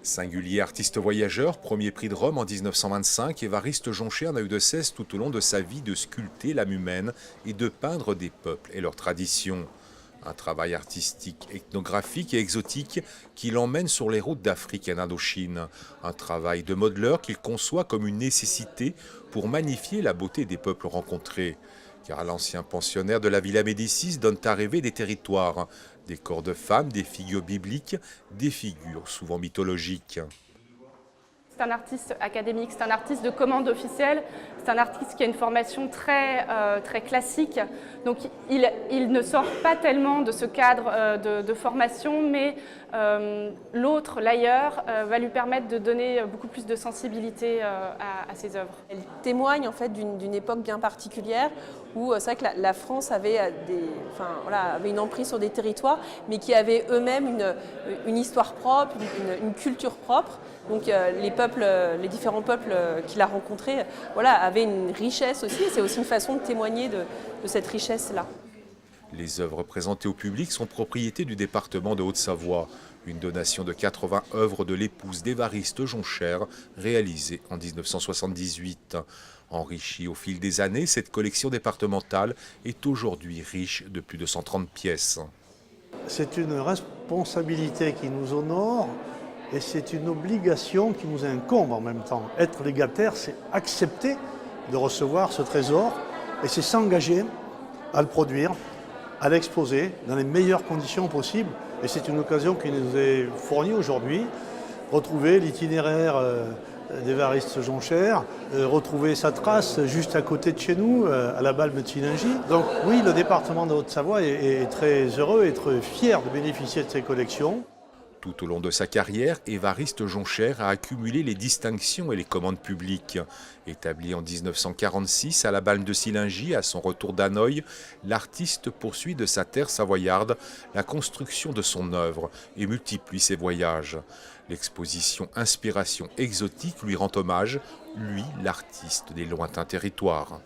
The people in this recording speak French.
Singulier artiste voyageur, premier prix de Rome en 1925, Évariste Joncher n'a eu de cesse tout au long de sa vie de sculpter l'âme humaine et de peindre des peuples et leurs traditions. Un travail artistique, ethnographique et exotique qui l'emmène sur les routes d'Afrique et d'Indochine. Un travail de modeleur qu'il conçoit comme une nécessité pour magnifier la beauté des peuples rencontrés. Car l'ancien pensionnaire de la Villa Médicis donne à rêver des territoires, des corps de femmes, des figures bibliques, des figures souvent mythologiques. C'est un artiste académique, c'est un artiste de commande officielle, c'est un artiste qui a une formation très classique. Donc il ne sort pas tellement de ce cadre de formation, mais l'autre, l'ailleurs, va lui permettre de donner beaucoup plus de sensibilité à ses œuvres. Elle témoigne en fait d'une époque bien particulière où c'est vrai que la France avait, avait une emprise sur des territoires, mais qui avaient eux-mêmes une histoire propre, une culture propre. Donc les différents peuples qu'il a rencontrés avaient une richesse aussi, et c'est aussi une façon de témoigner de cette richesse-là. Les œuvres présentées au public sont propriété du département de Haute-Savoie. Une donation de 80 œuvres de l'épouse d'Évariste Joncher, réalisée en 1978. Enrichie au fil des années, cette collection départementale est aujourd'hui riche de plus de 130 pièces. C'est une responsabilité qui nous honore et c'est une obligation qui nous incombe en même temps. Être légataire, c'est accepter de recevoir ce trésor et c'est s'engager à le produire, à l'exposer dans les meilleures conditions possibles. Et c'est une occasion qui nous est fournie aujourd'hui. Retrouver l'itinéraire d'Évariste Joncher, retrouver sa trace juste à côté de chez nous, à la Balme de Sillingy. Donc oui, le département de Haute-Savoie est très heureux et très fier de bénéficier de ces collections. Tout au long de sa carrière, Évariste Joncher a accumulé les distinctions et les commandes publiques. Établi en 1946 à la Balme de Sillingy, à son retour d'Hanoï, l'artiste poursuit de sa terre savoyarde la construction de son œuvre et multiplie ses voyages. L'exposition Inspiration exotique lui rend hommage, lui, l'artiste des lointains territoires.